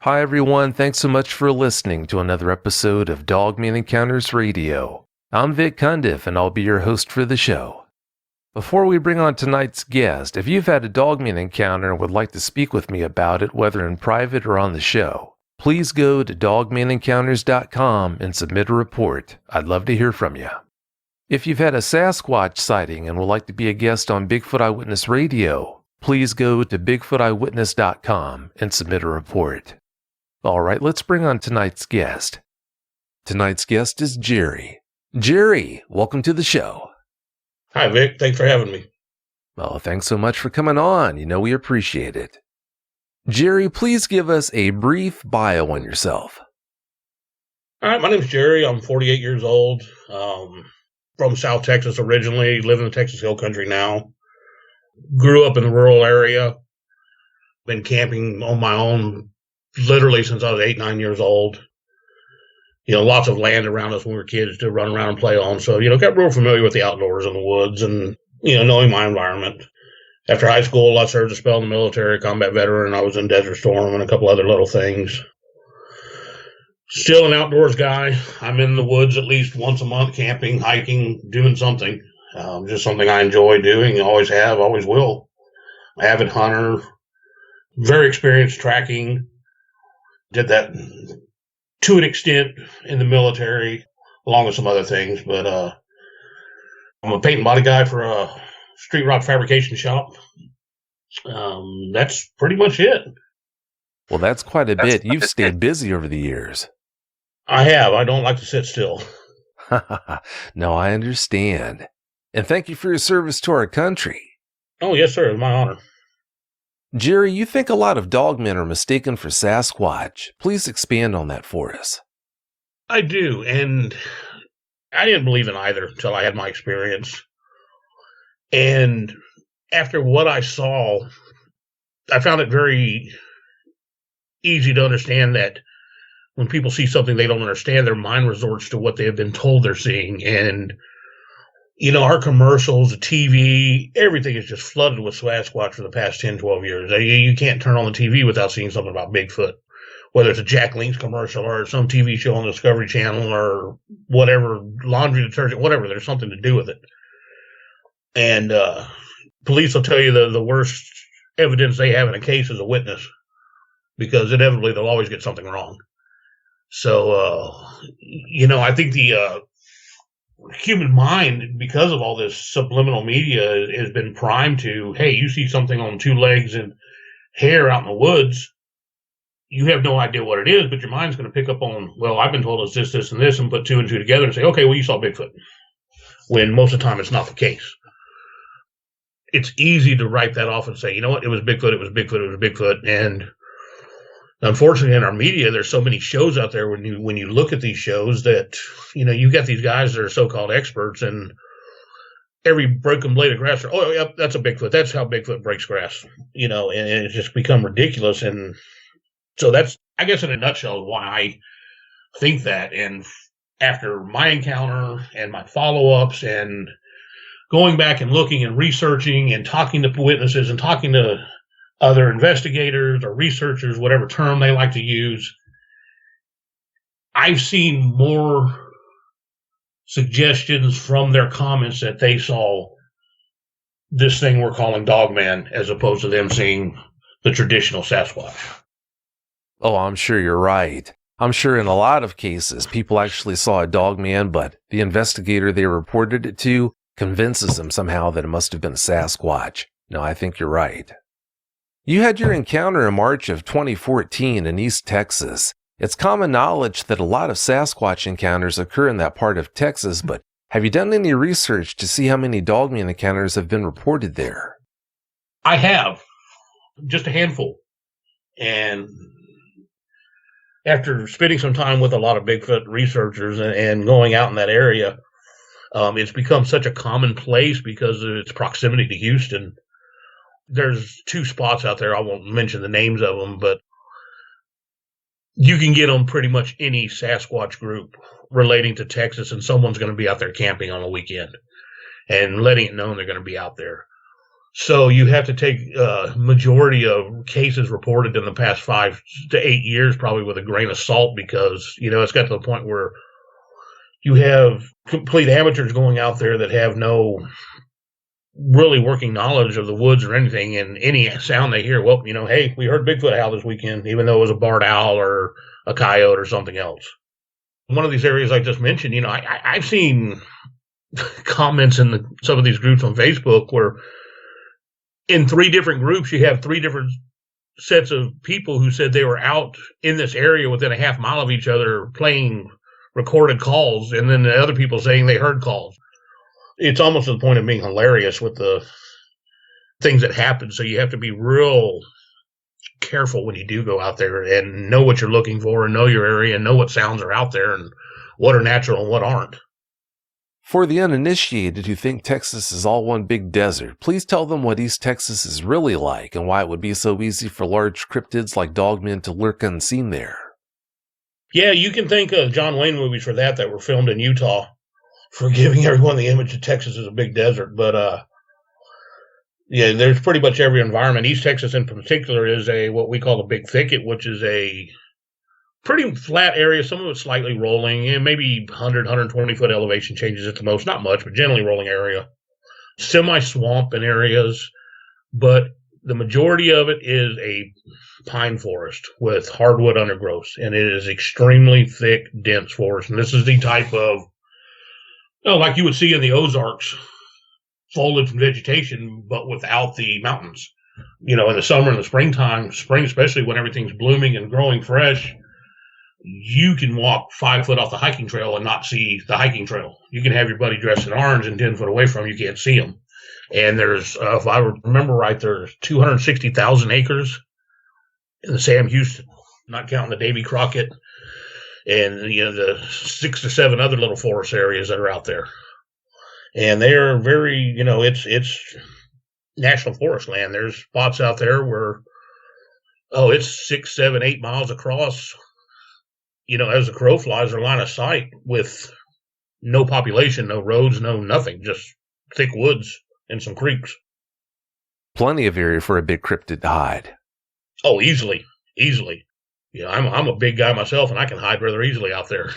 Hi, everyone. Thanks so much for listening to another episode of Dogman Encounters Radio. I'm Vic Cundiff, and I'll be your host for the show. Before we bring on tonight's guest, if you've had a Dogman encounter and would like to speak with me about it, whether in private or on the show, please go to dogmanencounters.com and submit a report. I'd love to hear from you. If you've had a Sasquatch sighting and would like to be a guest on Bigfoot Eyewitness Radio, please go to bigfooteyewitness.com and submit a report. All right, let's bring on tonight's guest. Tonight's guest is Jerry. Jerry, welcome to the show. Hi, Vic. Thanks for having me. Well, thanks so much for coming on. We appreciate it. Jerry, please give us a brief bio on yourself. All right, my name's Jerry. I'm 48 years old. From South Texas originally, live in the Texas Hill Country now. Grew up in the rural area. Been camping on my own literally since I was 8, 9 years old. Lots of land around us when we were kids to run around and play on. So, got real familiar with the outdoors and the woods and, knowing my environment. After high school, I served a spell in the military, combat veteran. I was in Desert Storm and a couple other little things. Still an outdoors guy. I'm in the woods at least once a month, camping, hiking, doing something. Just something I enjoy doing, always have, always will. Avid hunter, very experienced tracking. Did that to an extent in the military, along with some other things. But I'm a paint and body guy for a street rock fabrication shop. That's pretty much it. Well, that's quite a bit. You've stayed busy over the years. I have. I don't like to sit still. No, I understand. And thank you for your service to our country. Oh, yes, sir. It's my honor. Jerry, you think a lot of dogmen are mistaken for Sasquatch. Please expand on that for us. I do, and I didn't believe in either until I had my experience. And after what I saw, I found it very easy to understand that when people see something they don't understand, their mind resorts to what they have been told they're seeing. And our commercials, the TV, everything is just flooded with Sasquatch for the past 10, 12 years. You can't turn on the TV without seeing something about Bigfoot, whether it's a Jack Link's commercial or some TV show on the Discovery Channel or whatever, laundry detergent, whatever. There's something to do with it. And police will tell you the worst evidence they have in a case is a witness, because inevitably they'll always get something wrong. So, I think the human mind, because of all this subliminal media, has been primed to, hey, you see something on 2 legs and hair out in the woods, you have no idea what it is, but your mind's going to pick up on, well, I've been told it's this, this, and this, and put 2 and 2 together and say, okay, well, you saw Bigfoot, when most of the time it's not the case. It's easy to write that off and say, you know what, it was Bigfoot, it was Bigfoot, it was Bigfoot, and unfortunately, in our media, there's so many shows out there. When you look at these shows, that you got these guys that are so-called experts, and every broken blade of grass, oh, yep, that's a Bigfoot. That's how Bigfoot breaks grass. And it's just become ridiculous. And so that's, I guess, in a nutshell, why I think that. And after my encounter and my follow-ups and going back and looking and researching and talking to witnesses and talking to other investigators or researchers, whatever term they like to use, I've seen more suggestions from their comments that they saw this thing we're calling Dogman, as opposed to them seeing the traditional Sasquatch. Oh, I'm sure you're right. I'm sure in a lot of cases, people actually saw a Dogman, but the investigator they reported it to convinces them somehow that it must have been a Sasquatch. No, I think you're right. You had your encounter in March of 2014 in East Texas. It's common knowledge that a lot of Sasquatch encounters occur in that part of Texas, but have you done any research to see how many Dogman encounters have been reported there? I have. Just a handful. And after spending some time with a lot of Bigfoot researchers and going out in that area, it's become such a common place because of its proximity to Houston. There's 2 spots out there. I won't mention the names of them, but you can get on pretty much any Sasquatch group relating to Texas, and someone's going to be out there camping on a weekend and letting it known they're going to be out there. So you have to take majority of cases reported in the past 5 to 8 years probably with a grain of salt, because it's got to the point where you have complete amateurs going out there that have no really working knowledge of the woods or anything, and any sound they hear, well, hey, we heard Bigfoot howl this weekend, even though it was a barred owl or a coyote or something else. One of these areas I just mentioned, I've seen comments in some of these groups on Facebook where in 3 different groups you have 3 different sets of people who said they were out in this area within a half mile of each other playing recorded calls, and then the other people saying they heard calls. It's almost to the point of being hilarious with the things that happen. So you have to be real careful when you do go out there and know what you're looking for and know your area and know what sounds are out there and what are natural and what aren't. For the uninitiated who think Texas is all one big desert, please tell them what East Texas is really like and why it would be so easy for large cryptids like dogmen to lurk unseen there. Yeah, you can think of John Wayne movies for that were filmed in Utah, for giving everyone the image of Texas as a big desert. But yeah, there's pretty much every environment. East Texas in particular is what we call a big thicket, which is a pretty flat area. Some of it's slightly rolling, and maybe 100, 120 foot elevation changes at the most. Not much, but generally rolling area. Semi-swamp in areas, but the majority of it is a pine forest with hardwood undergrowth, and it is extremely thick, dense forest. And this is the type of, like you would see in the Ozarks, foliage and vegetation, but without the mountains. In the summer and the springtime, spring especially, when everything's blooming and growing fresh, you can walk 5 foot off the hiking trail and not see the hiking trail. You can have your buddy dressed in orange and 10 foot away from you can't see him. And there's, if I remember right, there's 260,000 acres in the Sam Houston, not counting the Davy Crockett and the 6 or 7 other little forest areas that are out there. And they're very, it's national forest land. There's spots out there where, it's 6, 7, 8 miles across, as the crow flies, or line of sight, with no population, no roads, no nothing, just thick woods and some creeks. Plenty of area for a big cryptid to hide. Oh, easily. I'm a big guy myself, and I can hide rather easily out there,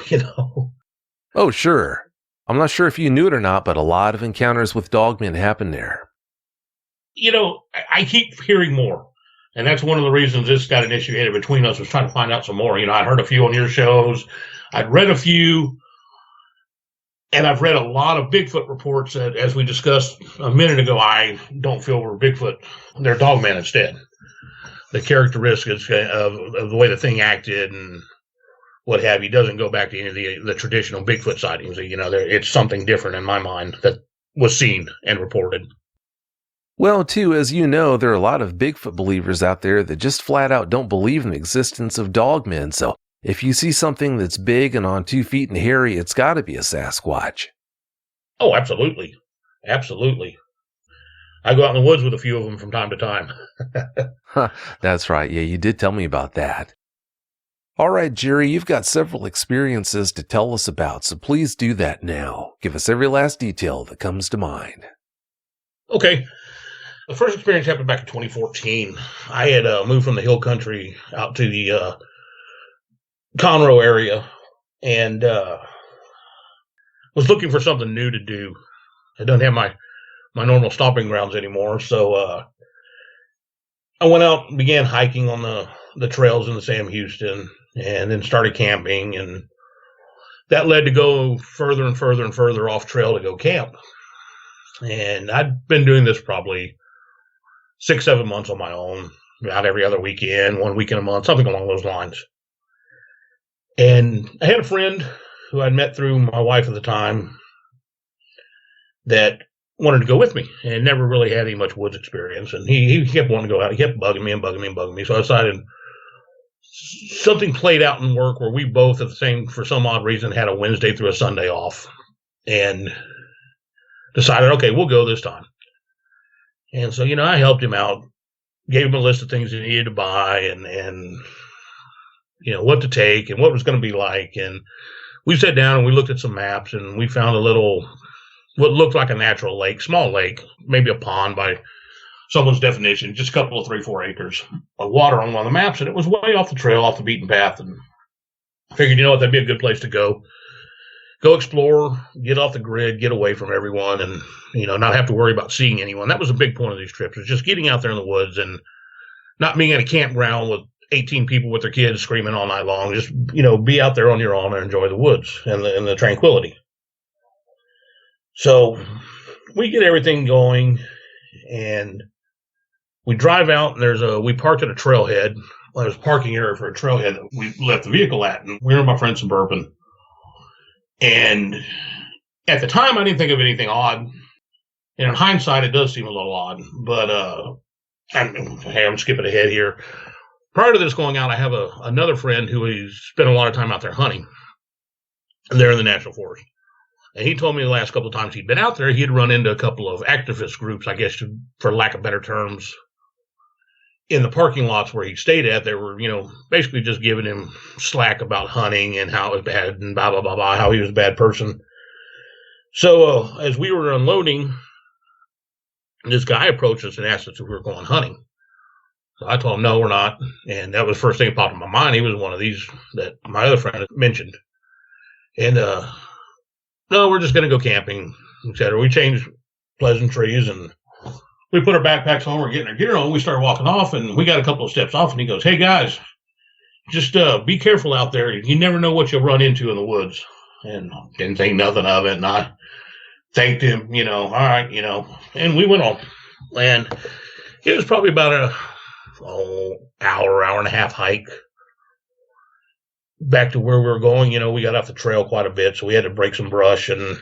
Oh, sure. I'm not sure if you knew it or not, but a lot of encounters with dogmen happen there. I keep hearing more, and that's one of the reasons this got initiated between us, was trying to find out some more. I'd heard a few on your shows. I'd read a few, and I've read a lot of Bigfoot reports that, as we discussed a minute ago, I don't feel were Bigfoot. They're dogmen instead. The characteristics of the way the thing acted and what have you doesn't go back to any of the traditional Bigfoot sightings. It's something different in my mind that was seen and reported. Well, too, as you know, there are a lot of Bigfoot believers out there that just flat out don't believe in the existence of dogmen. So if you see something that's big and on 2 feet and hairy, it's got to be a Sasquatch. Oh, absolutely. Absolutely. I go out in the woods with a few of them from time to time. That's right. Yeah, you did tell me about that. All right, Jerry, you've got several experiences to tell us about, so please do that now. Give us every last detail that comes to mind. Okay. The first experience happened back in 2014. I had moved from the hill country out to the Conroe area, and was looking for something new to do. I don't have my normal stomping grounds anymore, so I went out and began hiking on the trails in the Sam Houston, and then started camping, and that led to go further and further and further off trail to go camp. And I'd been doing this probably 6, 7 months on my own, about every other weekend, 1 weekend a month, something along those lines. And I had a friend who I'd met through my wife at the time that wanted to go with me, and never really had any much woods experience. And he kept wanting to go out. He kept bugging me. So I decided something played out in work where we both for some odd reason, had a Wednesday through a Sunday off, and decided, okay, we'll go this time. And so, I helped him out, gave him a list of things he needed to buy, and what to take and what it was going to be like. And we sat down and we looked at some maps, and we found what looked like a natural lake, small lake, maybe a pond by someone's definition, just a couple of 3-4 acres of water on one of the maps, and it was way off the trail, off the beaten path, and I figured, that'd be a good place to go explore, get off the grid, get away from everyone, and not have to worry about seeing anyone. That was a big point of these trips, was just getting out there in the woods and not being at a campground with 18 people with their kids screaming all night long. Just be out there on your own and enjoy the woods and the tranquility. So we get everything going, and we drive out, and we parked at a trailhead. Well, there's a parking area for a trailhead that we left the vehicle at, and we were in my friend's Suburban. And at the time, I didn't think of anything odd. And in hindsight, it does seem a little odd. But I'm skipping ahead here. Prior to this going out, I have another friend who has spent a lot of time out there hunting. And they're in the National Forest. And he told me the last couple of times he'd been out there, he'd run into a couple of activist groups, I guess, for lack of better terms, in the parking lots where he stayed at. They were, basically just giving him slack about hunting and how it was bad and blah, blah, blah, blah, how he was a bad person. So as we were unloading, this guy approached us and asked us if we were going hunting. So I told him, no, we're not. And that was the first thing that popped in my mind. He was one of these that my other friend had mentioned. And, no, we're just going to go camping, etc. We changed pleasantries, and we put our backpacks on. We're getting our gear on. We started walking off, and we got a couple of steps off, and he goes, hey, guys, just be careful out there. You never know what you'll run into in the woods. And didn't think nothing of it, and I thanked him, all right, and we went on. And it was probably about hour and a half hike back to where we were going. We got off the trail quite a bit, so we had to break some brush, and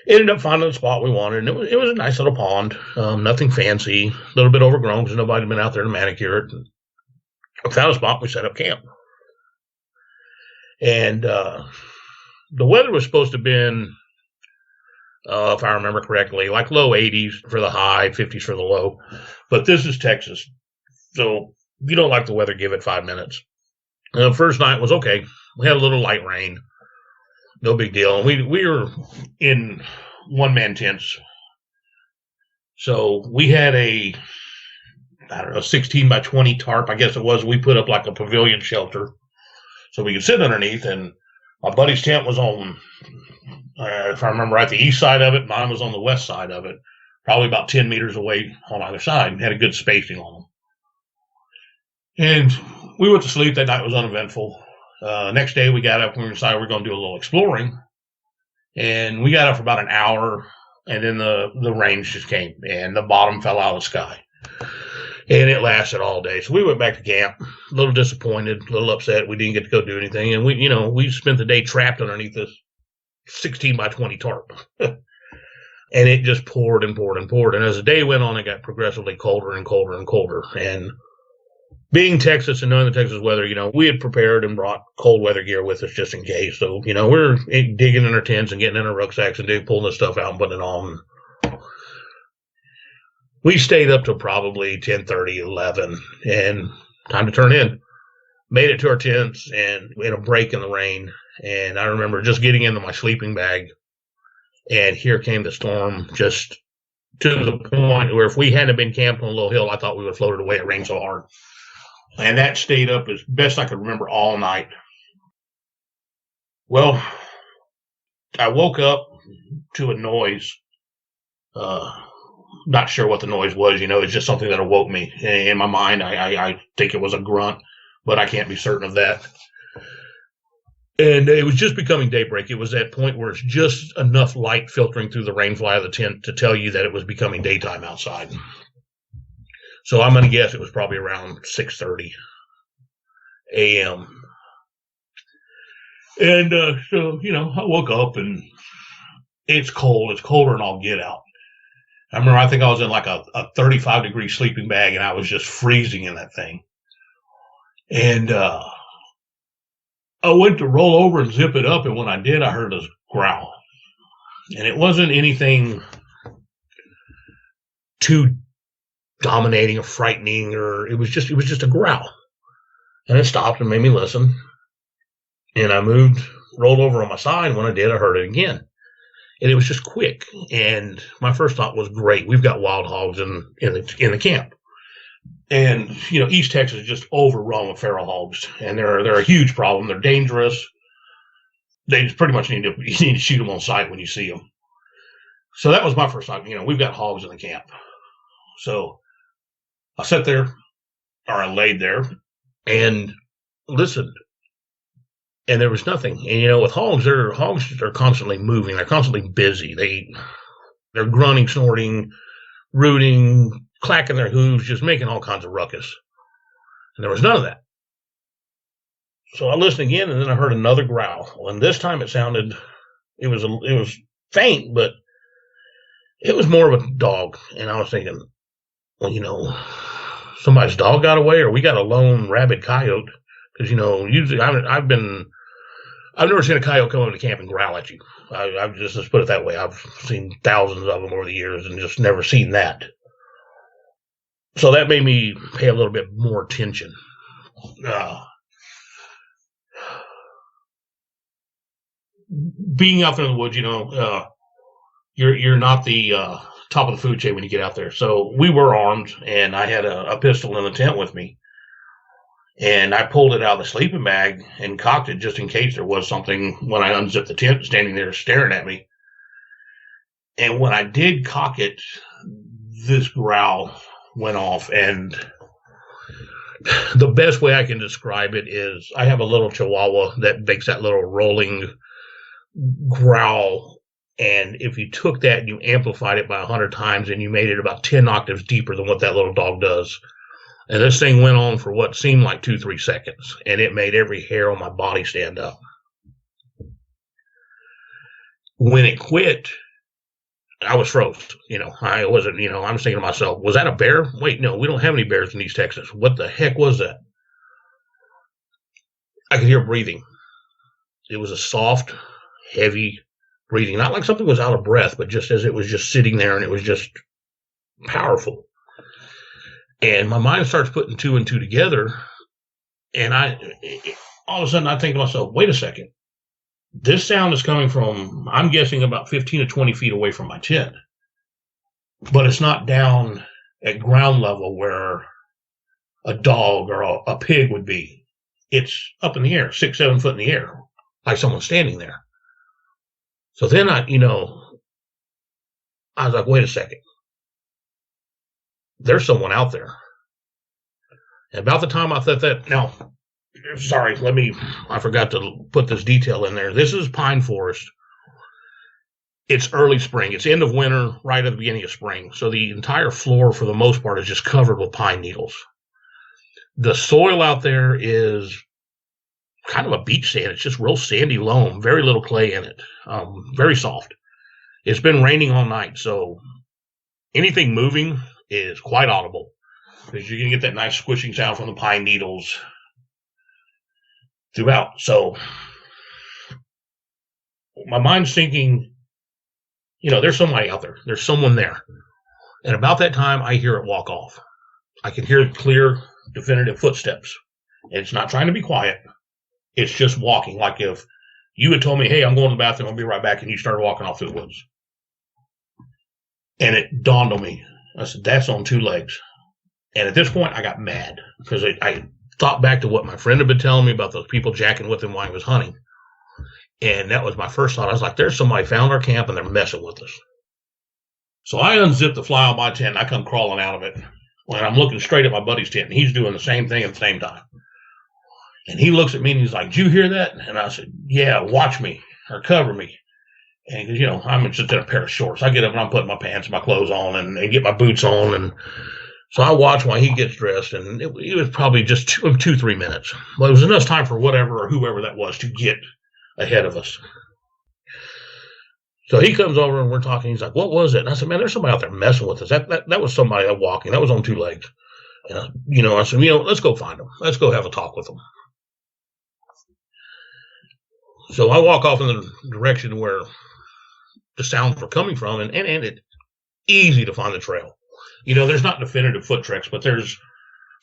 ended up finding the spot we wanted. And it was a nice little pond, nothing fancy, a little bit overgrown because nobody had been out there to manicure it. We found a spot, we set up camp. And the weather was supposed to have been, if I remember correctly, like low 80s for the high, 50s for the low. But this is Texas, so if you don't like the weather, give it 5 minutes. The first night was okay. We had a little light rain. No big deal. And we were in one-man tents. So we had a 16 by 20 tarp, I guess it was. We put up like a pavilion shelter so we could sit underneath. And my buddy's tent was on, if I remember right, the east side of it. Mine was on the west side of it, probably about 10 meters away on either side, and had a good spacing on them. And we went to sleep. That night was uneventful. Next day we got up and we decided we were going to do a little exploring. And we got up for about an hour, and then the rain just came, and the bottom fell out of the sky. And it lasted all day. So we went back to camp, a little disappointed, a little upset. We didn't get to go do anything. And we spent the day trapped underneath this 16 by 20 tarp. And it just poured and poured and poured. And as the day went on, it got progressively colder and colder and colder. And being Texas and knowing the Texas weather, we had prepared and brought cold weather gear with us just in case. So, we're digging in our tents and getting in our rucksacks and pulling this stuff out and putting it on. We stayed up till probably 10:30, 11, and time to turn in. Made it to our tents and in a break in the rain. And I remember just getting into my sleeping bag, and here came the storm, just to the point where if we hadn't been camped on a little hill, I thought we would have floated away. It rained so hard. And that stayed up as best I could remember all night. Well, I woke up to a noise. Not sure what the noise was. It's just something that awoke me. In my mind, I think it was a grunt, but I can't be certain of that. And it was just becoming daybreak. It was that point where it's just enough light filtering through the rainfly of the tent to tell you that it was becoming daytime outside. So I'm going to guess it was probably around 6:30 a.m. And so, I woke up and it's cold. It's colder than all get out. I think I was in like a 35-degree sleeping bag, and I was just freezing in that thing. And I went to roll over and zip it up, and when I did, I heard a growl. And it wasn't anything too dominating or frightening, or it was just a growl. And it stopped and made me listen. And I rolled over on my side. When I did, I heard it again. and it was just quick. And my first thought was, great, we've got wild hogs in the camp. And East Texas is just overrun with feral hogs, and they're a huge problem. They're dangerous. They just pretty much need to shoot them on sight when you see them. So that was my first thought. We've got hogs in the camp. So I sat there, or I laid there, and listened. And there was nothing. And with hogs are constantly moving. They're constantly busy. They're grunting, snorting, rooting, clacking their hooves, just making all kinds of ruckus. And there was none of that. So I listened again, and then I heard another growl. And this time it was faint, but it was more of a dog. And I was thinking, well, somebody's dog got away, or we got a lone rabid coyote. Because usually I've never seen a coyote come into camp and growl at you. Let's put it that way. I've seen thousands of them over the years and just never seen that. So that made me pay a little bit more attention. Being out there in the woods, you're not the top of the food chain when you get out there. So we were armed, and I had a pistol in the tent with me. And I pulled it out of the sleeping bag and cocked it just in case there was something when I unzipped the tent standing there staring at me. And when I did cock it, this growl went off. And the best way I can describe it is I have a little Chihuahua that makes that little rolling growl. And if you took that and you amplified it by 100 times and you made it about 10 octaves deeper than what that little dog does. And this thing went on for what seemed like 2-3 seconds, and it made every hair on my body stand up. When it quit, I was froze. I wasn't, I was thinking to myself, was that a bear? Wait, no, we don't have any bears in East Texas. What the heck was that? I could hear breathing. It was a soft, heavy breathing, not like something was out of breath, but just as it was just sitting there, and it was just powerful. And my mind starts putting 2 and 2 together, and all of a sudden I think to myself, wait a second. This sound is coming from, I'm guessing, about 15 to 20 feet away from my tent. But it's not down at ground level where a dog or a pig would be. It's up in the air, 6-7 foot in the air, like someone standing there. So then I was like, wait a second. There's someone out there. And about the time I thought that, now, sorry, I forgot to put this detail in there. This is pine forest. It's early spring. It's end of winter, right at the beginning of spring. So the entire floor, for the most part, is just covered with pine needles. The soil out there is kind of a beach sand. It's just real sandy loam, very little clay in it, very soft. It's been raining all night, so anything moving is quite audible, because you're going to get that nice squishing sound from the pine needles throughout. So my mind's thinking, there's somebody out there. There's someone there. And about that time, I hear it walk off. I can hear clear, definitive footsteps. And it's not trying to be quiet. It's just walking. Like if you had told me, hey, I'm going to the bathroom, I'll be right back, and you started walking off through the woods. And it dawned on me. I said, that's on 2 legs. And at this point, I got mad, because I thought back to what my friend had been telling me about those people jacking with him while he was hunting. And that was my first thought. I was like, there's somebody found our camp, and they're messing with us. So I unzipped the fly on my tent, and I come crawling out of it. When I'm looking straight at my buddy's tent, and he's doing the same thing at the same time. And he looks at me, and he's like, did you hear that? And I said, yeah, watch me, or cover me. And because, I'm just in a pair of shorts. I get up and I'm putting my pants and my clothes on and get my boots on. And so I watch while he gets dressed. And it was probably just 2-3 minutes. But it was enough time for whatever or whoever that was to get ahead of us. So he comes over and we're talking. He's like, what was it? And I said, man, there's somebody out there messing with us. That was somebody that walking. That was on 2 legs. And, I said, let's go find them. Let's go have a talk with them. So I walk off in the direction where the sounds were coming from, and it's easy to find the trail. There's not definitive foot tracks, but there's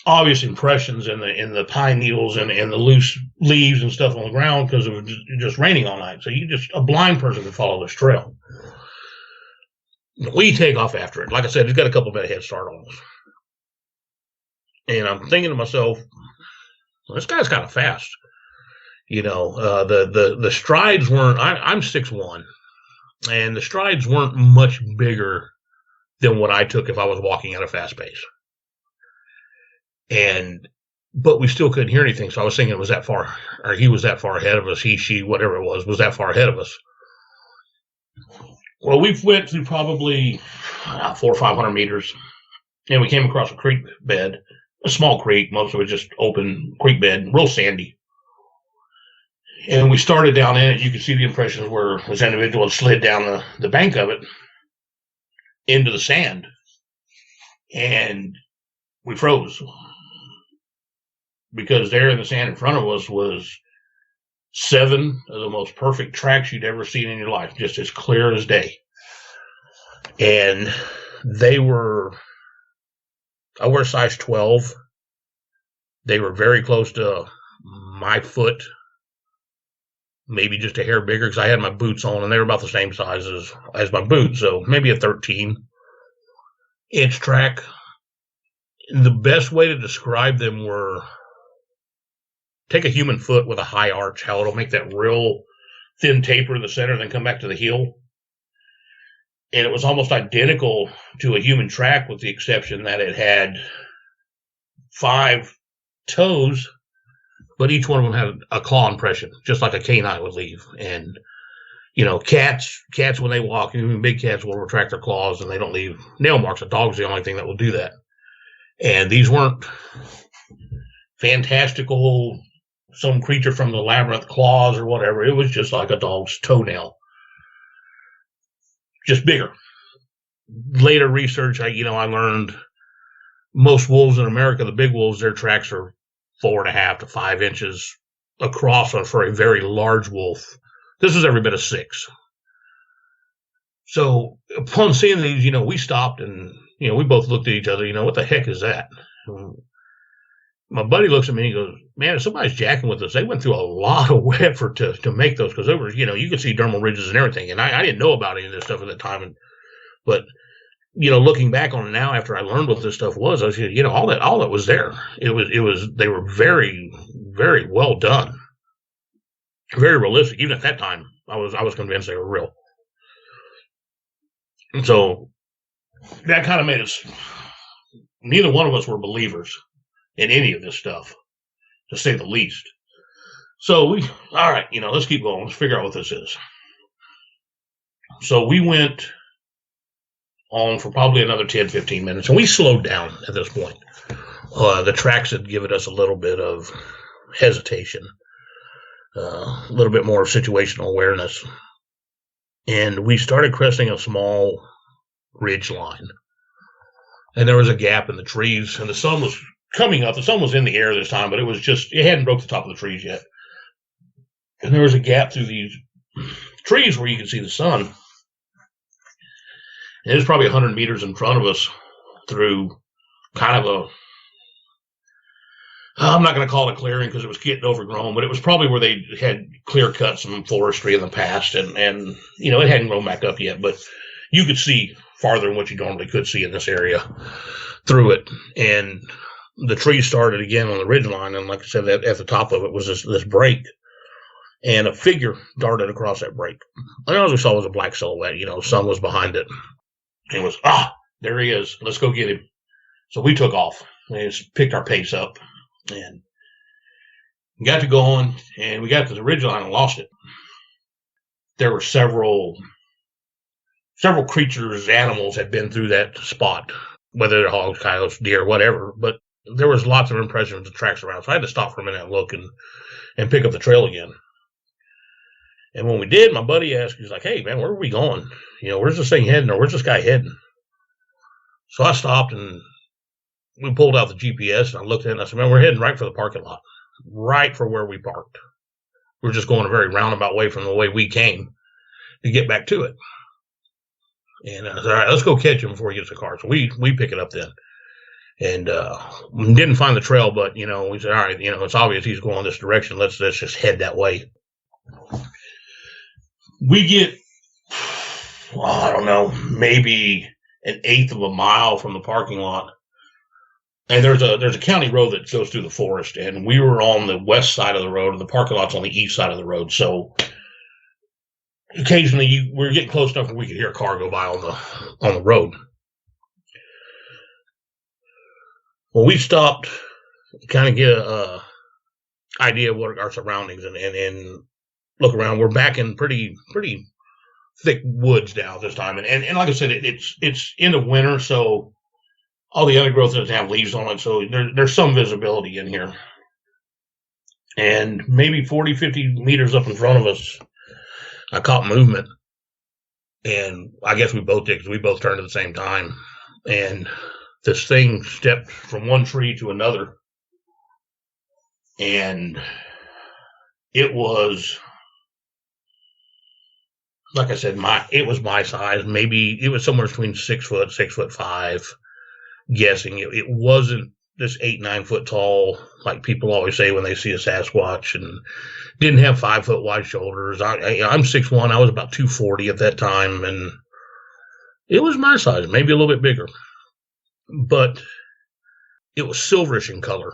obvious impressions in the pine needles and the loose leaves and stuff on the ground, because it was just raining all night. So a blind person could follow this trail. We take off after it. Like I said, it's got a couple of head start on us. And I'm thinking to myself, well, this guy's kind of fast. The strides weren't. I'm 6'1", and the strides weren't much bigger than what I took if I was walking at a fast pace. But we still couldn't hear anything. So I was thinking it was that far, or he was that far ahead of us. He, she, whatever it was that far ahead of us. Well, we went through probably 400 or 500 meters, and we came across a creek bed, a small creek. Most of it just open creek bed, real sandy. And we started down in it. You could see the impressions where this individual had slid down the bank of it into the sand, and we froze because there in the sand in front of us was 7 of the most perfect tracks you'd ever seen in your life, just as clear as day. And they were, I wear size 12. They were very close to my foot, maybe just a hair bigger because I had my boots on, and they were about the same size as my boots, so maybe a 13-inch track. The best way to describe them were, take a human foot with a high arch, how it'll make that real thin taper in the center and then come back to the heel. And it was almost identical to a human track with the exception that it had 5 toes, but each one of them had a claw impression, just like a canine would leave. And, cats when they walk, even big cats will retract their claws and they don't leave nail marks. A dog's the only thing that will do that. And these weren't fantastical, some creature from the labyrinth claws or whatever. It was just like a dog's toenail, just bigger. Later research, I learned most wolves in America, the big wolves, their tracks are 4.5 to 5 inches across for a very large wolf. This is every bit of 6. So upon seeing these, we stopped and, we both looked at each other, what the heck is that? My buddy looks at me and he goes, man, if somebody's jacking with us, they went through a lot of effort to make those, because there was, you could see dermal ridges and everything. And I didn't know about any of this stuff at the time. But looking back on it now, after I learned what this stuff was, I was, all that was there. They were very, very well done. Very realistic. Even at that time, I was convinced they were real. And so that kind of made us, neither one of us were believers in any of this stuff, to say the least. So all right, let's keep going. Let's figure out what this is. So we went on for probably another 10, 15 minutes, and we slowed down at this point. The tracks had given us a little bit of hesitation, a little bit more situational awareness. And we started cresting a small ridge line. And there was a gap in the trees, and the sun was coming up. The sun was in the air this time, but it hadn't broke the top of the trees yet. And there was a gap through these trees where you could see the sun. And it was probably 100 meters in front of us through kind of I'm not going to call it a clearing because it was getting overgrown, but it was probably where they had clear cut some forestry in the past, and it hadn't grown back up yet, but you could see farther than what you normally could see in this area through it. And the trees started again on the ridge line, and like I said, at the top of it was this break, and a figure darted across that break. And all we saw was a black silhouette. The sun was behind it, and it was, there he is. Let's go get him. So we took off and just picked our pace up. And we got to going, and we got to the ridge line and lost it. There were several creatures, animals had been through that spot, whether they're hogs, coyotes, deer, whatever. But there was lots of impressions of tracks around, so I had to stop for a minute and look and pick up the trail again. And when we did, my buddy asked, he's like, hey, man, where are we going? Where's this thing heading, or where's this guy heading? So I stopped and we pulled out the GPS, and I looked at it, and I said, man, we're heading right for the parking lot, right for where we parked. We're just going a very roundabout way from the way we came to get back to it. And I said, all right, let's go catch him before he gets the car. So we pick it up then. And didn't find the trail, but, we said, all right, it's obvious he's going this direction. Let's just head that way. We get, I don't know, maybe an eighth of a mile from the parking lot. And there's a county road that goes through the forest, and we were on the west side of the road, and the parking lot's on the east side of the road. So occasionally we were getting close enough where we could hear a car go by on the road. Well, we stopped, kind of get a idea of what our surroundings, and look around. We're back in pretty thick woods now this time, and like I said, it's in the winter, so all the undergrowth doesn't have leaves on it, so there's some visibility in here. And maybe 40, 50 meters up in front of us, I caught movement. And I guess we both did, because we both turned at the same time. And this thing stepped from one tree to another. And it was, like I said, it was my size. Maybe it was somewhere between 6 foot, 6'5", guessing. It wasn't this 8, 9 foot tall, like people always say when they see a Sasquatch, and didn't have 5 foot wide shoulders. I'm 6'1". I was about 240 at that time, and it was my size, maybe a little bit bigger, but it was silverish in color,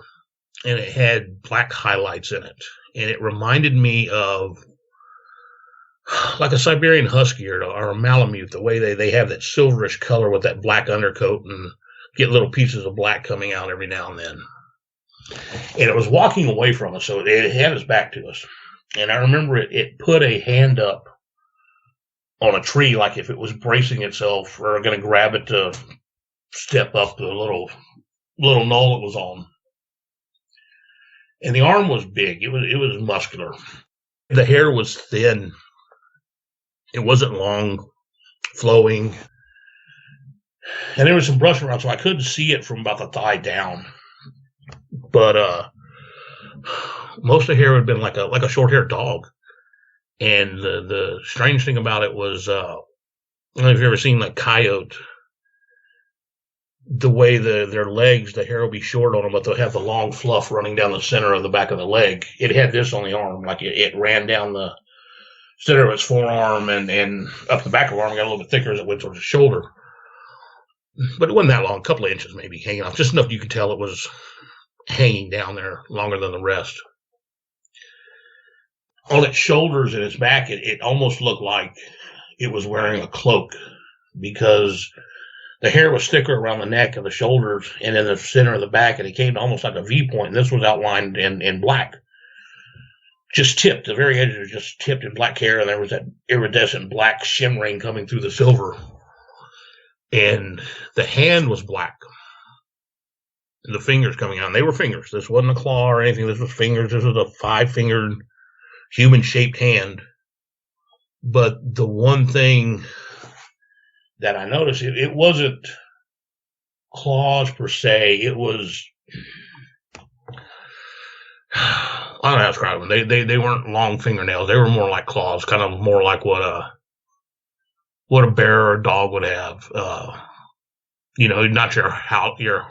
and it had black highlights in it, and it reminded me of like a Siberian Husky or a Malamute, the way they have that silverish color with that black undercoat and get little pieces of black coming out every now and then. And it was walking away from us, so it had its back to us. And I remember it put a hand up on a tree, like if it was bracing itself or going to grab it to step up the little knoll it was on. And the arm was big. It was muscular. The hair was thin. It wasn't long, flowing. And there was some brush around, so I couldn't see it from about the thigh down. But most of the hair had been like a short-haired dog. And the strange thing about it was, I don't know if you've ever seen like coyote, the way their legs, the hair will be short on them, but they'll have the long fluff running down the center of the back of the leg. It had this on the arm, like it ran down the center of its forearm and up the back of the arm, got a little bit thicker as it went towards the shoulder. But it wasn't that long, a couple of inches maybe hanging off, just enough you could tell it was hanging down there longer than the rest. On its shoulders and its back, it almost looked like it was wearing a cloak, because the hair was thicker around the neck and the shoulders and in the center of the back, and it came to almost like a V-point. And this was outlined in black, just tipped. The very edge was just tipped in black hair, and there was that iridescent black shimmering coming through the silver. And the hand was black. And the fingers coming out, and they were fingers. This wasn't a claw or anything. This was fingers. This was a 5-fingered human-shaped hand. But the one thing that I noticed, it wasn't claws per se. It was, I don't know how to describe them. They weren't long fingernails. They were more like claws, kind of more like what a bear or a dog would have. Not your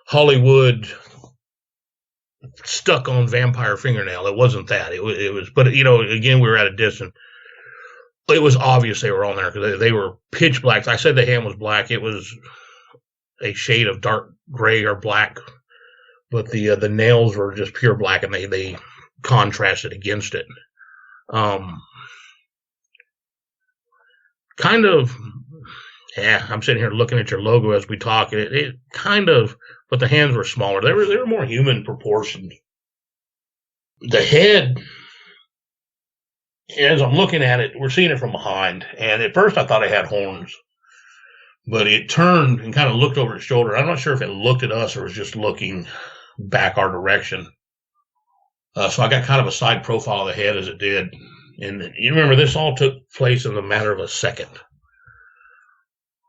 Hollywood stuck on vampire fingernail. It wasn't that. It was, but again, we were at a distance. It was obvious they were on there because they were pitch black. I said the hand was black. It was a shade of dark gray or black, but the nails were just pure black, and they contrasted against it. Kind of, I'm sitting here looking at your logo as we talk. It kind of, but the hands were smaller. They were more human proportioned. The head, as I'm looking at it, we're seeing it from behind. And at first I thought it had horns, but it turned and kind of looked over its shoulder. I'm not sure if it looked at us or was just looking back our direction. So I got kind of a side profile of the head as it did. And you remember, this all took place in a matter of a second.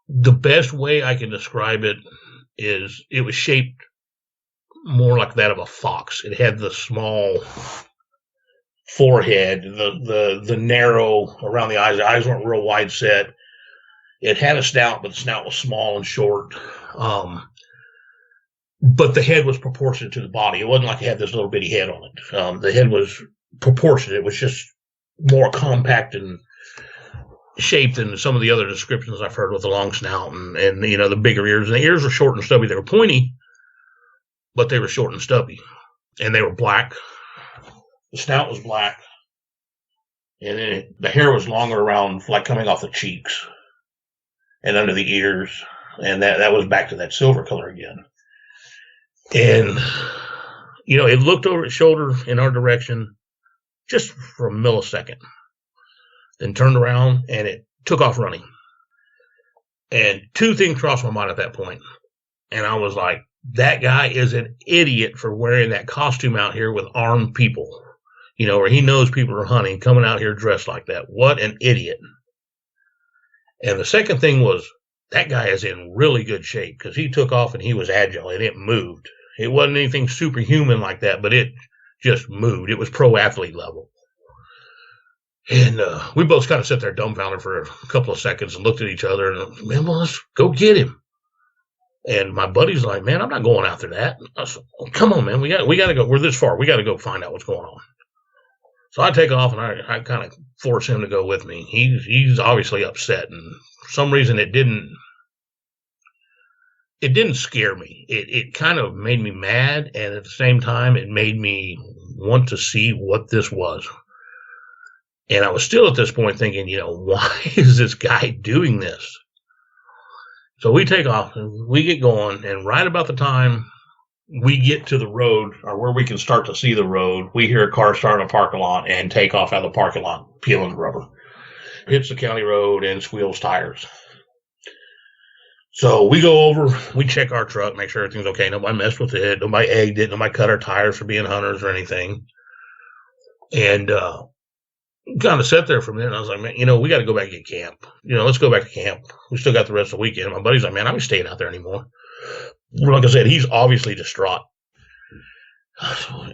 The best way I can describe it is it was shaped more like that of a fox. It had the small forehead, the narrow around the eyes. The eyes weren't real wide set. It had a snout, but the snout was small and short. But the head was proportionate to the body. It wasn't like it had this little bitty head on it. The head was proportionate. It was just more compact and shape than some of the other descriptions I've heard with the long snout and the bigger ears. And the ears were short and stubby. They were pointy, but they were short and stubby, and they were black. The snout was black, and then the hair was longer around, like coming off the cheeks and under the ears, and that was back to that silver color again. And it looked over its shoulder in our direction just for a millisecond, then turned around and it took off running. And two things crossed my mind at that point, and I was like, that guy is an idiot for wearing that costume out here with armed people, where he knows people are hunting, coming out here dressed like that. What an idiot. And the second thing was, that guy is in really good shape, because he took off and he was agile and it moved. It wasn't anything superhuman like that, but it just moved. It was pro athlete level. And we both kind of sat there dumbfounded for a couple of seconds and looked at each other and, man, well, let's go get him. And my buddy's like, man, I'm not going after that. I said, oh, come on, man, we got to go. We're this far. We got to go find out what's going on. So I take off and I kind of force him to go with me. He's obviously upset, and for some reason it didn't scare me. It kind of made me mad, and at the same time it made me want to see what this was. And I was still at this point thinking, why is this guy doing this? So we take off and we get going, and right about the time we get to the road, or where we can start to see the road, we hear a car start in a parking lot and take off out of the parking lot, peeling the rubber. Hits the county road and squeals tires. So we go over, we check our truck, make sure everything's okay. Nobody messed with it. Nobody egged it. Nobody cut our tires for being hunters or anything. And kind of sat there for a minute. I was like, man, we got to go back and get camp. Let's go back to camp. We still got the rest of the weekend. My buddy's like, man, I'm not staying out there anymore. Like I said, he's obviously distraught.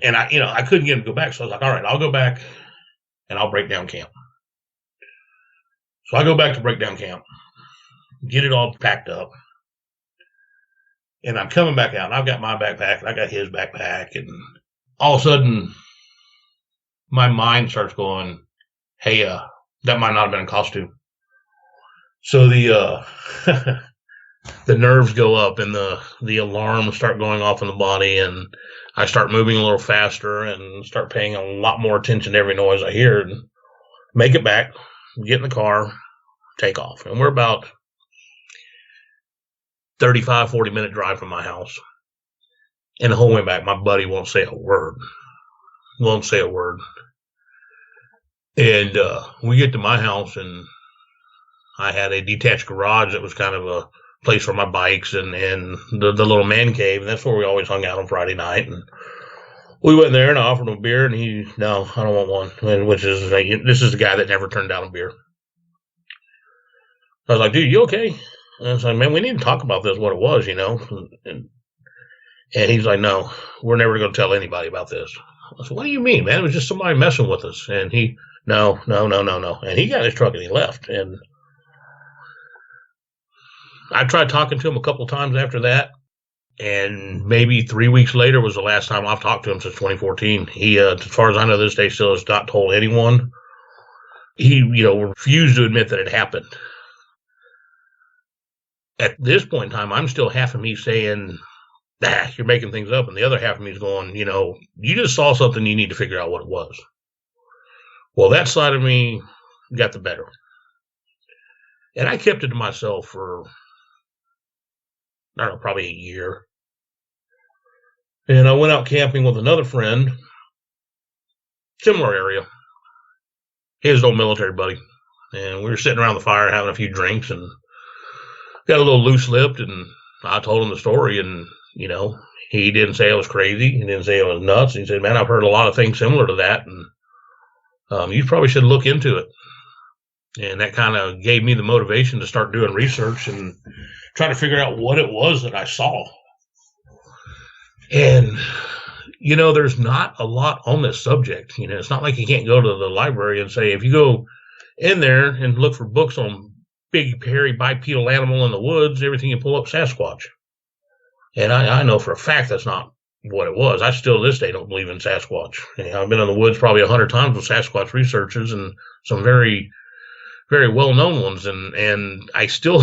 And I couldn't get him to go back. So I was like, all right, I'll go back and I'll break down camp. So I go back to break down camp, get it all packed up. And I'm coming back out, and I've got my backpack, and I got his backpack. And all of a sudden, my mind starts going, hey, that might not have been a costume. So the the nerves go up, and the alarms start going off in the body, and I start moving a little faster and start paying a lot more attention to every noise I hear, and make it back, get in the car, take off. And we're about 35, 40-minute drive from my house. And the whole way back, my buddy won't say a word. And we get to my house, and I had a detached garage that was kind of a place for my bikes and the little man cave. And that's where we always hung out on Friday night. And we went there, and I offered him a beer, and no, I don't want one. And this is the guy that never turned down a beer. I was like, dude, you okay? And I was like, man, we need to talk about this, what it was, And he's like, no, we're never going to tell anybody about this. I said, what do you mean, man? It was just somebody messing with us. And no. And he got in his truck and he left. And I tried talking to him a couple of times after that. And maybe 3 weeks later was the last time I've talked to him since 2014. He, as far as I know, this day still has not told anyone. He, refused to admit that it happened. At this point in time, I'm still half of me saying, you're making things up. And the other half of me is going, you just saw something, you need to figure out what it was. Well, that side of me got the better. And I kept it to myself for, I don't know, probably a year. And I went out camping with another friend, similar area, his old military buddy. And we were sitting around the fire having a few drinks, and got a little loose-lipped, and I told him the story, and, he didn't say I was crazy. He didn't say I was nuts. He said, man, I've heard a lot of things similar to that, and you probably should look into it. And that kind of gave me the motivation to start doing research and try to figure out what it was that I saw. And, there's not a lot on this subject. It's not like you can't go to the library and say, if you go in there and look for books on big, hairy, bipedal animal in the woods, everything you pull up, Sasquatch. And I know for a fact that's not what it was. I still, to this day, don't believe in Sasquatch. I've been in the woods probably 100 times with Sasquatch researchers, and some very, very well-known ones, and I still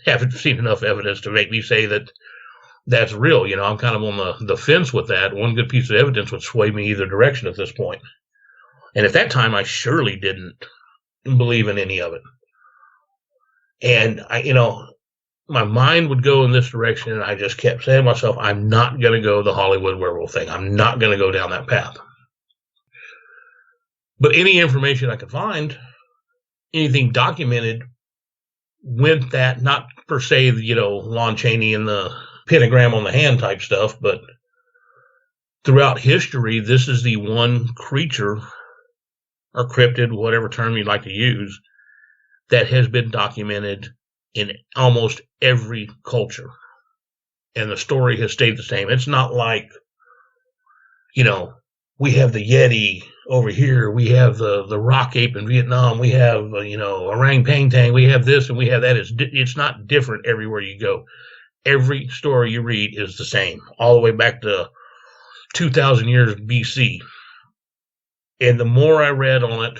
haven't seen enough evidence to make me say that that's real. I'm kind of on the fence with that. One good piece of evidence would sway me either direction at this point. And at that time, I surely didn't believe in any of it. And my mind would go in this direction, and I just kept saying to myself, I'm not going to go the Hollywood werewolf thing. I'm not going to go down that path. But any information I could find, anything documented, went that, not per se, Lon Chaney and the pentagram on the hand type stuff, but throughout history, this is the one creature or cryptid, whatever term you'd like to use, that has been documented in almost every culture. And the story has stayed the same. It's not like, we have the Yeti over here, we have the rock ape in Vietnam, we have, orangutan, we have this and we have that. It's not different everywhere you go. Every story you read is the same, all the way back to 2,000 years BC. And the more I read on it,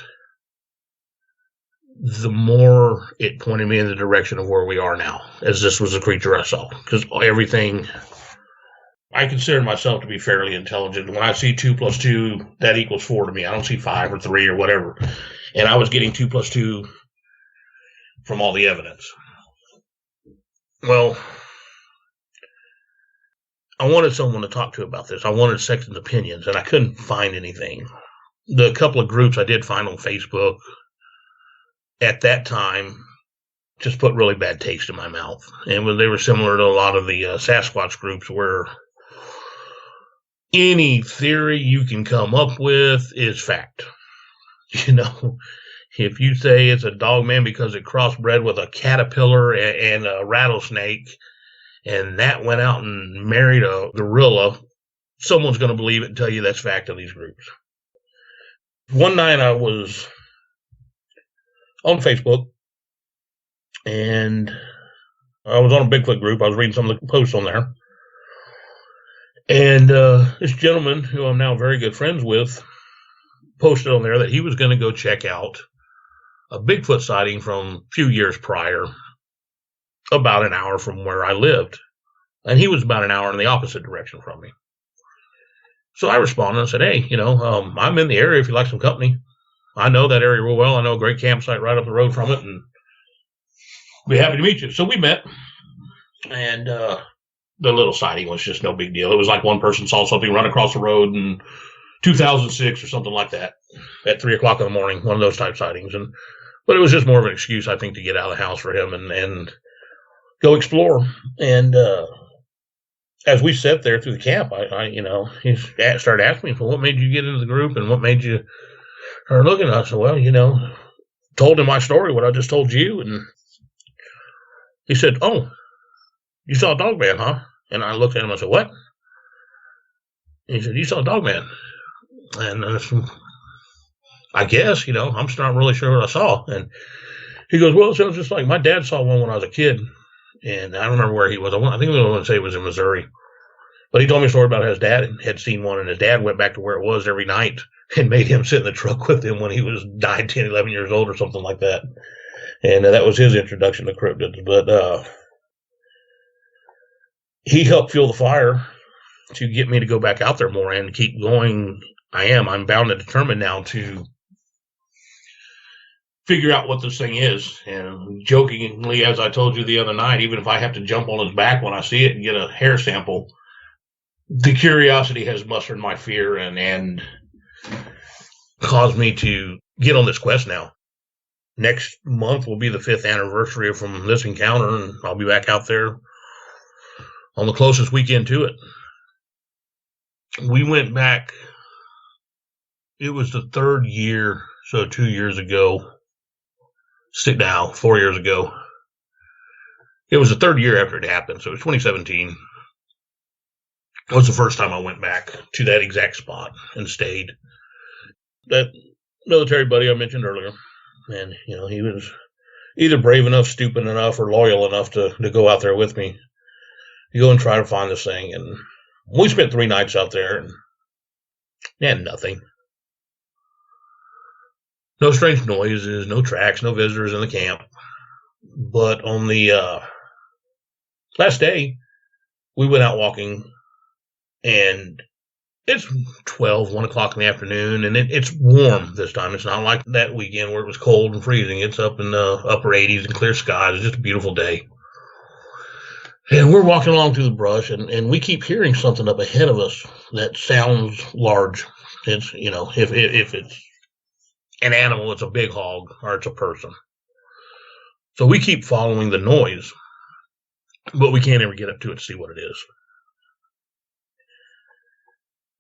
the more it pointed me in the direction of where we are now, as this was a creature I saw. Because everything, I consider myself to be fairly intelligent. When I see 2 + 2, that equals 4 to me. I don't see 5 or 3 or whatever. And I was getting 2 + 2 from all the evidence. Well, I wanted someone to talk to about this. I wanted second opinions, and I couldn't find anything. The couple of groups I did find on Facebook at that time just put really bad taste in my mouth. And they were similar to a lot of the Sasquatch groups, where any theory you can come up with is fact. If you say it's a dogman because it crossbred with a caterpillar and a rattlesnake, and that went out and married a gorilla, someone's going to believe it and tell you that's fact of these groups. One night I was on Facebook, and I was on a Bigfoot group. I was reading some of the posts on there. And this gentleman, who I'm now very good friends with, posted on there that he was going to go check out a Bigfoot sighting from a few years prior, about an hour from where I lived. And he was about an hour in the opposite direction from me. So I responded and said, hey, I'm in the area if you'd like some company. I know that area real well. I know a great campsite right up the road from it, and be happy to meet you. So we met, and the little sighting was just no big deal. It was like one person saw something run across the road in 2006 or something like that at 3 o'clock in the morning, one of those type sightings. But it was just more of an excuse, I think, to get out of the house for him and go explore. And as we sat there through the camp, he started asking me, well, what made you get into the group, and what made you are looking at us? Well, told him my story, what I just told you. And he said, oh, you saw a dogman, huh? And I looked at him and I said, what? And he said, you saw a dogman. And I guess, I'm still not really sure what I saw. And he goes, well, it sounds just like my dad saw one when I was a kid. And I don't remember where he was. I think I want to say it was in Missouri. But he told me a story about how his dad had seen one, and his dad went back to where it was every night and made him sit in the truck with him when he was 9, 10, 11 years old or something like that. And that was his introduction to cryptids. But he helped fuel the fire to get me to go back out there more and keep going. I'm bound and determined now to figure out what this thing is. And jokingly, as I told you the other night, even if I have to jump on his back when I see it and get a hair sample, the curiosity has mustered my fear and caused me to get on this quest now. Next month will be the 5th anniversary from this encounter, and I'll be back out there on the closest weekend to it. We went back, it was the 3rd year, so 2 years ago. 4 years ago. It was the 3rd year after it happened, so it was 2017. It was the first time I went back to that exact spot and stayed. That military buddy I mentioned earlier, and he was either brave enough, stupid enough, or loyal enough to go out there with me to go and try to find this thing. And we spent 3 nights out there and had nothing. No strange noises, no tracks, no visitors in the camp. But on the last day, we went out walking, and it's 12, 1 o'clock in the afternoon, and it's warm this time. It's not like that weekend where it was cold and freezing. It's up in the upper 80s and clear skies. It's just a beautiful day. And we're walking along through the brush, and we keep hearing something up ahead of us that sounds large. It's, if it's an animal, it's a big hog or it's a person. So we keep following the noise, but we can't ever get up to it to see what it is.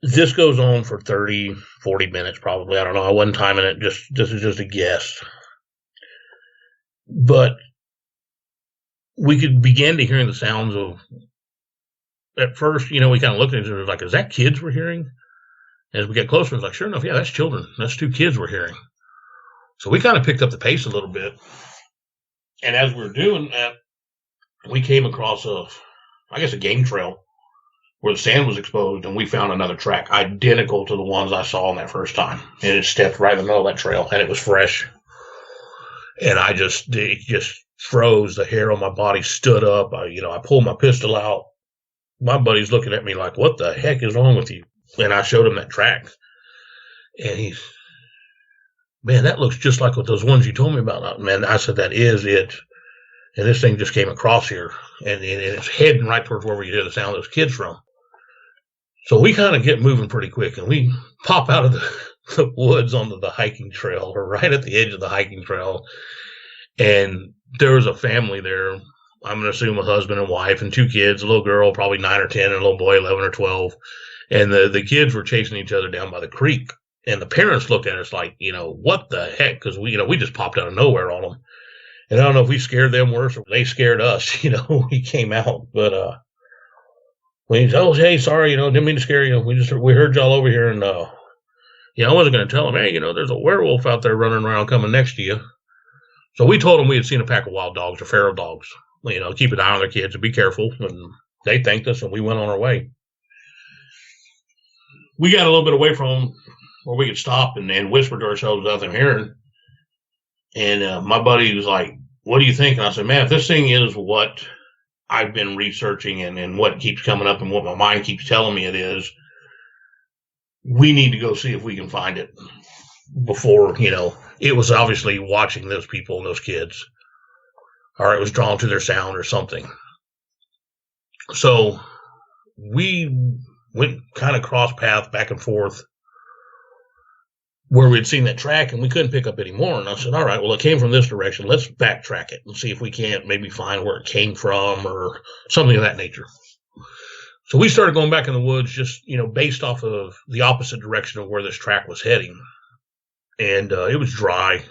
This goes on for 30, 40 minutes probably. I don't know. I wasn't timing it. This is just a guess. But we could begin to hearing the sounds of, at first, we kind of looked at it and it was like, is that kids we're hearing? As we get closer, it's like, sure enough, yeah, that's children. That's two kids we're hearing. So we kind of picked up the pace a little bit. And as we were doing that, we came across a game trail where the sand was exposed, and we found another track identical to the ones I saw on that first time. And it stepped right in the middle of that trail, and it was fresh. And it just froze. The hair on my body stood up. I pulled my pistol out. My buddy's looking at me like, what the heck is wrong with you? And I showed him that track. And he's, man, that looks just like what those ones you told me about. Man, I said, that is it. And this thing just came across here, and it's heading right towards where we hear the sound of those kids from. So we kind of get moving pretty quick, and we pop out of the woods onto the hiking trail, or right at the edge of the hiking trail. And there was a family there. I'm going to assume a husband and wife and two kids, a little girl, probably 9 or 10, and a little boy, 11 or 12. And the kids were chasing each other down by the creek. And the parents looked at us like, what the heck? Because we just popped out of nowhere on them. And I don't know if we scared them worse or they scared us, we came out. But we said, oh, hey, sorry, didn't mean to scare you. We heard y'all over here. And, I wasn't going to tell them, hey, there's a werewolf out there running around coming next to you. So we told them we had seen a pack of wild dogs or feral dogs, keep an eye on their kids and be careful. And they thanked us, and we went on our way. We got a little bit away from where we could stop and whisper to ourselves without them hearing. And my buddy was like, what do you think? And I said, man, if this thing is what I've been researching and what keeps coming up and what my mind keeps telling me it is, we need to go see if we can find it before, it was obviously watching those people and those kids, or it was drawn to their sound or something. So we went kind of cross path back and forth where we'd seen that track, and we couldn't pick up any more. And I said, all right, well, it came from this direction. Let's backtrack it and see if we can't maybe find where it came from or something of that nature. So we started going back in the woods just, based off of the opposite direction of where this track was heading. And it was dry.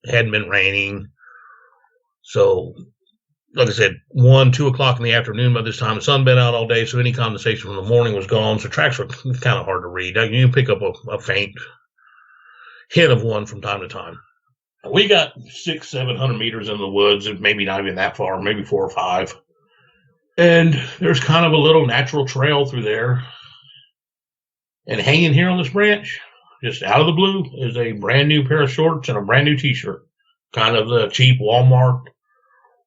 It hadn't been raining. So, like I said, 1, 2 o'clock in the afternoon by this time. The sun had been out all day, so any condensation from the morning was gone. So tracks were kind of hard to read. You can pick up a faint hint of one from time to time. We got 600-700 meters in the woods, and maybe not even that far, maybe 4 or 5. And there's kind of a little natural trail through there. And hanging here on this branch, just out of the blue, is a brand new pair of shorts and a brand new t-shirt. Kind of the cheap Walmart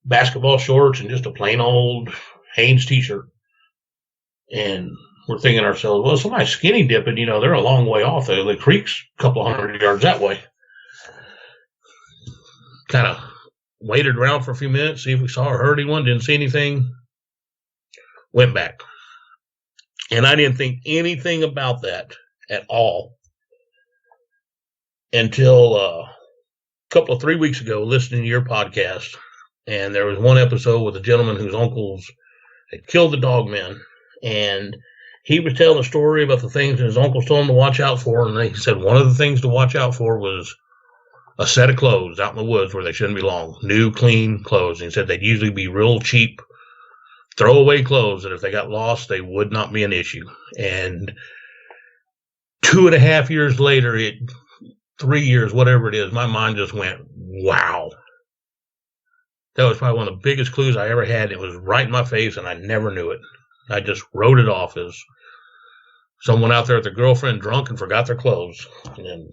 basketball shorts and just a plain old Hanes t-shirt. And we're thinking to ourselves, well, somebody's skinny dipping, they're a long way off. The creek's a couple 100 yards that way. Kind of waited around for a few minutes, see if we saw or heard anyone, didn't see anything. Went back. And I didn't think anything about that at all until a couple of 3 weeks ago, listening to your podcast. And there was one episode with a gentleman whose uncles had killed the dogmen. And he was telling a story about the things his uncles told him to watch out for. And he said one of the things to watch out for was a set of clothes out in the woods where they shouldn't belong. New, clean clothes. And he said they'd usually be real cheap, throwaway clothes that if they got lost, they would not be an issue. And 2.5 years later, 3 years, whatever it is, my mind just went, wow. That was probably one of the biggest clues I ever had. It was right in my face, and I never knew it. I just wrote it off as someone out there with their girlfriend drunk and forgot their clothes. And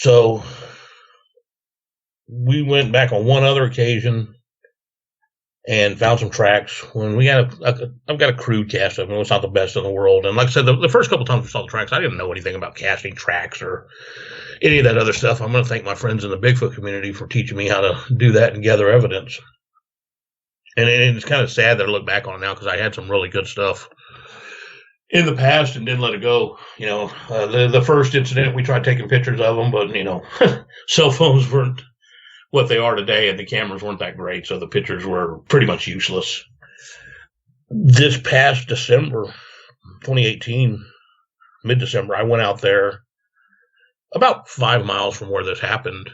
So we went back on one other occasion and found some tracks. When we got I've got a crude cast of them. It's not the best in the world. And like I said, the first couple times we saw the tracks, I didn't know anything about casting tracks or any of that other stuff. I'm going to thank my friends in the Bigfoot community for teaching me how to do that and gather evidence. And it's kind of sad that I look back on it now because I had some really good stuff in the past and didn't let it go. The first incident, we tried taking pictures of them, but, cell phones weren't what they are today, and the cameras weren't that great, so the pictures were pretty much useless. This past December, 2018, mid-December, I went out there about 5 miles from where this happened,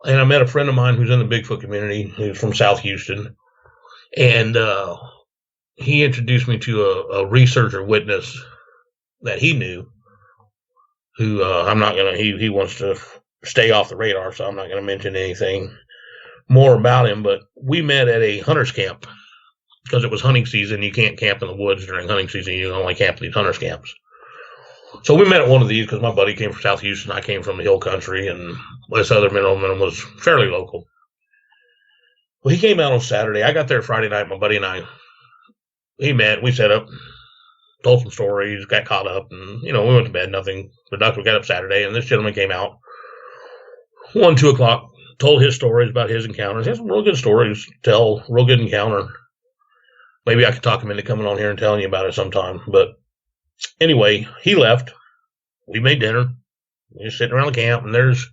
and I met a friend of mine who's in the Bigfoot community, who's from South Houston, and he introduced me to a researcher witness that he knew, who he wants to stay off the radar, so I'm not going to mention anything more about him, but we met at a hunter's camp because it was hunting season. You can't camp in the woods during hunting season. You can only camp at these hunter's camps. So we met at one of these because my buddy came from South Houston. I came from the hill country, and this other gentleman was fairly local. Well, he came out on Saturday. I got there Friday night. My buddy and I, he met. We set up, told some stories, got caught up, and, we went to bed. Nothing productive. We got up Saturday, and this gentleman came out 1, 2 o'clock, told his stories about his encounters. He has some real good stories to tell, real good encounter. Maybe I could talk him into coming on here and telling you about it sometime. But anyway, he left. We made dinner. We were sitting around the camp, and there's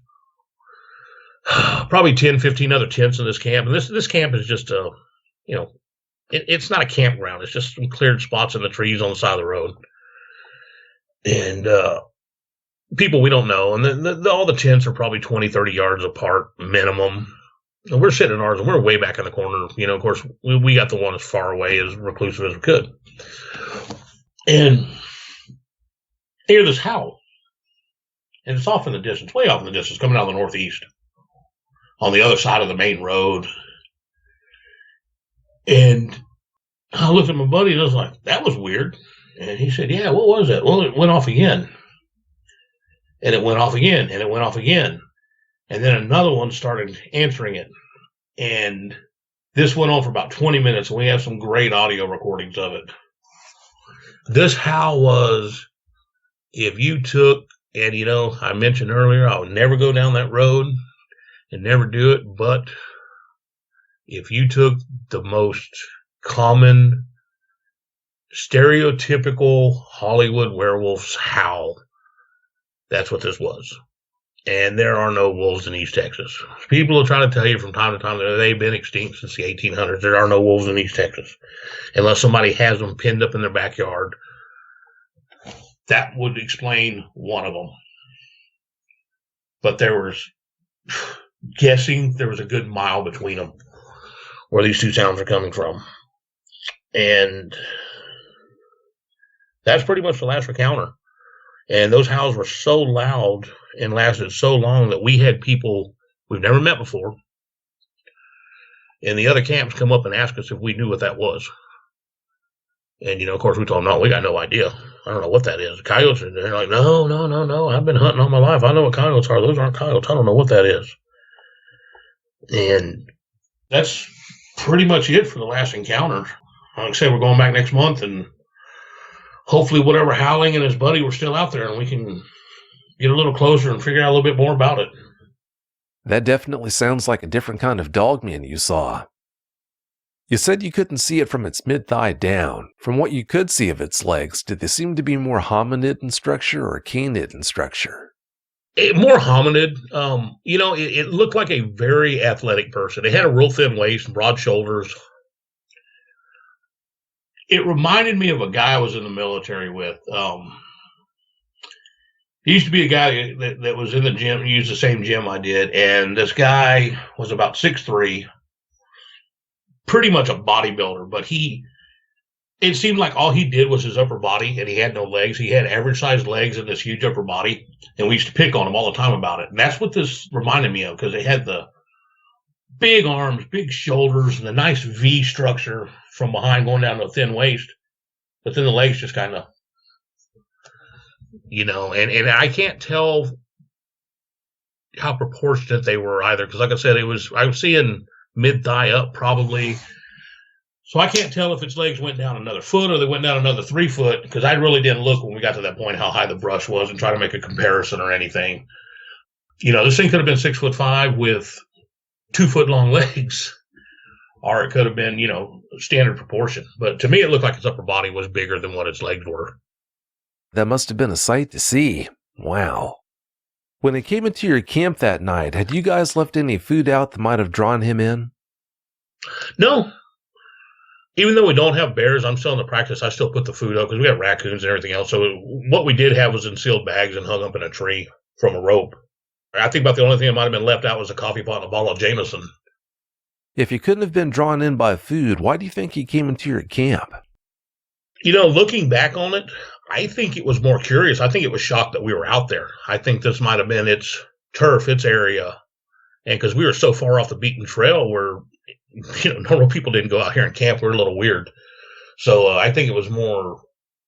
probably 10, 15 other tents in this camp. And this camp is just it's not a campground. It's just some cleared spots in the trees on the side of the road. And people we don't know. And all the tents are probably 20, 30 yards apart, minimum. And we're sitting in ours, and we're way back in the corner. Of course, we got the one as far away, as reclusive as we could. And I hear this howl. And it's off in the distance, way off in the distance, coming out of the northeast, on the other side of the main road. And I looked at my buddy, and I was like, that was weird. And he said, yeah, what was that? Well, it went off again. And it went off again, and it went off again. And then another one started answering it. And this went on for about 20 minutes, and we have some great audio recordings of it. This howl was, if you took, and I mentioned earlier, I would never go down that road and never do it, but if you took the most common, stereotypical Hollywood werewolf's howl, that's what this was. And there are no wolves in East Texas. People will try to tell you from time to time that they've been extinct since the 1800s. There are no wolves in East Texas, unless somebody has them pinned up in their backyard. That would explain one of them. But there was a good mile between them where these two sounds are coming from. And that's pretty much the last encounter. And those howls were so loud and lasted so long that we had people we've never met before in the other camps come up and ask us if we knew what that was. And, of course, we told them, no, we got no idea. I don't know what that is. Coyotes are there. Like, no. I've been hunting all my life. I know what coyotes are. Those aren't coyotes. I don't know what that is. And that's pretty much it for the last encounter. Like I said, we're going back next month, and hopefully whatever howling and his buddy were still out there, and we can get a little closer and figure out a little bit more about it. That definitely sounds like a different kind of dogman you saw. You said you couldn't see it from its mid-thigh down. From what you could see of its legs, did they seem to be more hominid in structure or canid in structure? More hominid. It looked like a very athletic person. It had a real thin waist, broad shoulders. It reminded me of a guy I was in the military with. He used to be a guy that was in the gym, used the same gym I did, and this guy was about 6'3", pretty much a bodybuilder, but it seemed like all he did was his upper body, and he had no legs. He had average-sized legs and this huge upper body, and we used to pick on him all the time about it. And that's what this reminded me of, because it had the big arms, big shoulders, and a nice V structure from behind going down to a thin waist. But then the legs just kind of, and I can't tell how proportionate they were either. Because like I said, I was seeing mid thigh up probably. So I can't tell if its legs went down another foot or they went down another 3 foot, because I really didn't look when we got to that point how high the brush was and try to make a comparison or anything. This thing could have been 6'5" with 2 foot long legs, or it could have been, standard proportion. But to me, it looked like its upper body was bigger than what its legs were. That must have been a sight to see. Wow. When it came into your camp that night, had you guys left any food out that might have drawn him in? No. Even though we don't have bears, I'm still in the practice. I still put the food up because we have raccoons and everything else. So what we did have was in sealed bags and hung up in a tree from a rope. I think about the only thing that might have been left out was a coffee pot and a bottle of Jameson. If he couldn't have been drawn in by food, why do you think he came into your camp? Looking back on it, I think it was more curious. I think it was shocked that we were out there. I think this might have been its turf, its area. And because we were so far off the beaten trail where, normal people didn't go out here and camp. We're a little weird. So I think it was more,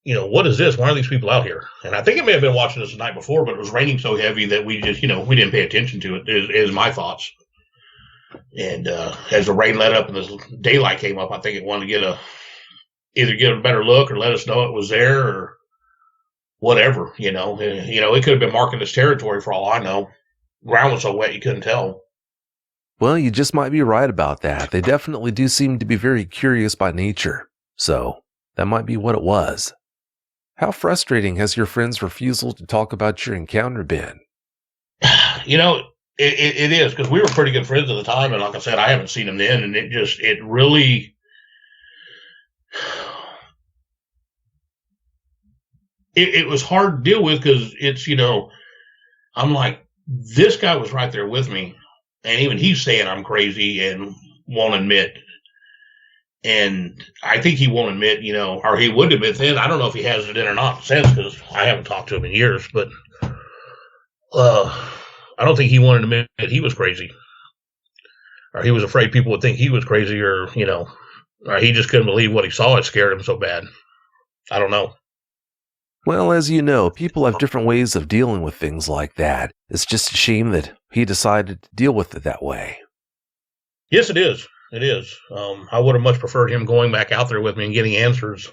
what is this? Why are these people out here? And I think it may have been watching us the night before, but it was raining so heavy that we just, we didn't pay attention to it, is my thoughts. And as the rain let up and the daylight came up, I think it wanted to either get a better look or let us know it was there or whatever, it could have been marking its territory for all I know. Ground was so wet you couldn't tell. Well, you just might be right about that. They definitely do seem to be very curious by nature. So, that might be what it was. How frustrating has your friend's refusal to talk about your encounter been? It is, because we were pretty good friends at the time, and like I said, I haven't seen him then, and it really... It was hard to deal with, because it's, I'm like, this guy was right there with me. And even he's saying I'm crazy and won't admit. And I think he won't admit, or he would admit then. I don't know if he has it in or not since, because I haven't talked to him in years. But I don't think he wanted to admit he was crazy. Or he was afraid people would think he was crazy, or he just couldn't believe what he saw. It scared him so bad. I don't know. Well, as you know, people have different ways of dealing with things like that. It's just a shame that he decided to deal with it that way. Yes, it is. It is. I would have much preferred him going back out there with me and getting answers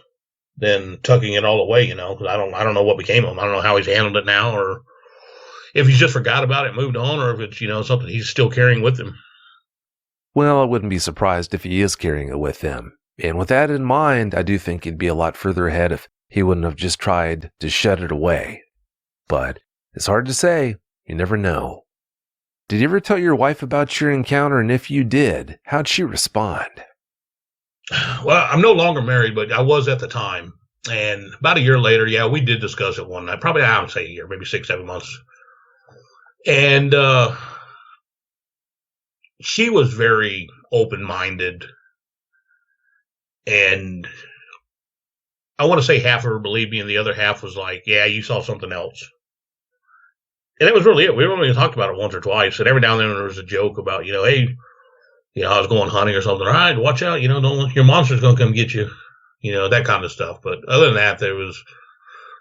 than tucking it all away, because I don't know what became of him. I don't know how he's handled it now, or if he's just forgot about it, moved on, or if it's, something he's still carrying with him. Well, I wouldn't be surprised if he is carrying it with him. And with that in mind, I do think he'd be a lot further ahead if he wouldn't have just tried to shut it away. But it's hard to say. You never know. Did you ever tell your wife about your encounter? And if you did, how'd she respond? Well, I'm no longer married, but I was at the time. And about a year later, yeah, we did discuss it one night. Probably, I would say a year, maybe 6, 7 months. And she was very open-minded. And I want to say half of her believed me, and the other half was like, yeah, you saw something else. And that was really it. We only talked about it once or twice. And every now and then there was a joke about, hey, I was going hunting or something. All right, watch out. Don't, your monster's going to come get you. That kind of stuff. But other than that, there was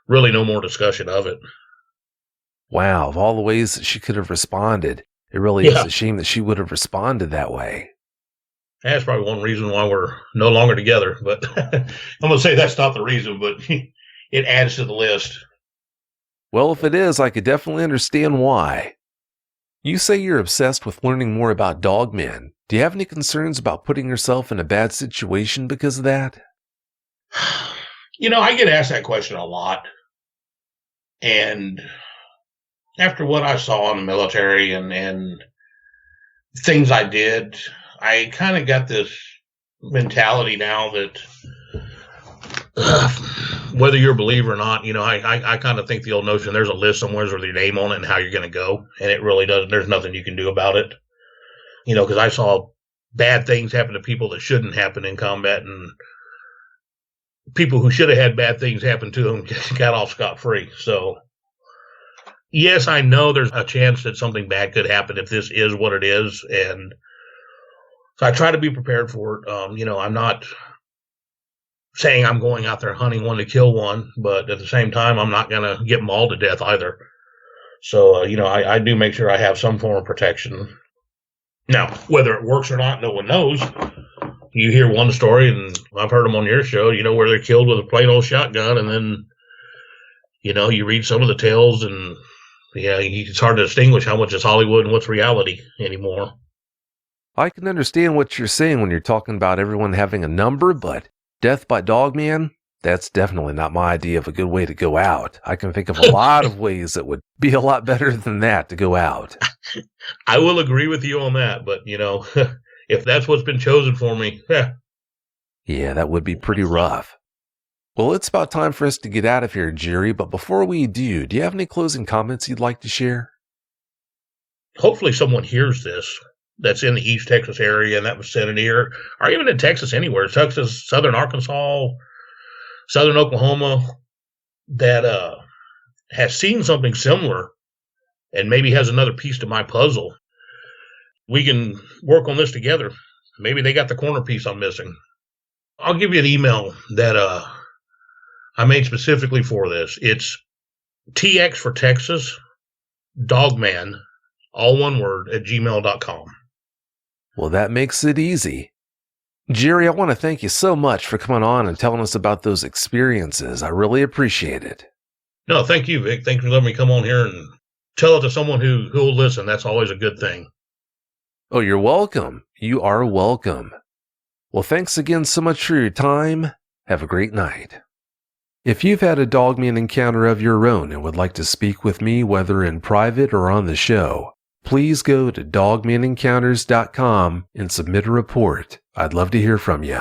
really no more discussion of it. Wow. Of all the ways that she could have responded, it really is a shame that she would have responded that way. That's probably one reason why we're no longer together. But I'm going to say that's not the reason, but it adds to the list. Well, if it is, I could definitely understand why. You say you're obsessed with learning more about dogmen. Do you have any concerns about putting yourself in a bad situation because of that? I get asked that question a lot. And after what I saw in the military and things I did, I kind of got this mentality now that whether you're a believer or not, I kind of think the old notion, there's a list somewhere with your name on it and how you're going to go. And it really doesn't, there's nothing you can do about it. Because I saw bad things happen to people that shouldn't happen in combat, and people who should have had bad things happen to them got off scot-free. So, yes, I know there's a chance that something bad could happen if this is what it is. And so I try to be prepared for it. I'm not saying I'm going out there hunting one to kill one, but at the same time, I'm not going to get mauled to death either. So, I do make sure I have some form of protection. Now, whether it works or not, no one knows. You hear one story, and I've heard them on your show, where they're killed with a plain old shotgun, and then, you read some of the tales, and it's hard to distinguish how much is Hollywood and what's reality anymore. I can understand what you're saying when you're talking about everyone having a number, but death by dogman, that's definitely not my idea of a good way to go out. I can think of a lot of ways that would be a lot better than that to go out. I will agree with you on that, but, if that's what's been chosen for me, yeah, that would be pretty rough. Well, it's about time for us to get out of here, Jerry, but before we do you have any closing comments you'd like to share? Hopefully someone hears this that's in the East Texas area, in that vicinity, or even in Texas anywhere, Texas, southern Arkansas, southern Oklahoma, that has seen something similar and maybe has another piece to my puzzle. We can work on this together. Maybe they got the corner piece I'm missing. I'll give you an email that I made specifically for this. It's TX for Texas, dogman, all one word, @gmail.com. Well, that makes it easy. Jerry, I want to thank you so much for coming on and telling us about those experiences. I really appreciate it. No, thank you, Vic. Thanks for letting me come on here and tell it to someone who will listen. That's always a good thing. Oh, you're welcome. You are welcome. Well, thanks again so much for your time. Have a great night. If you've had a dogman encounter of your own and would like to speak with me, whether in private or on the show, please go to dogmanencounters.com and submit a report. I'd love to hear from you.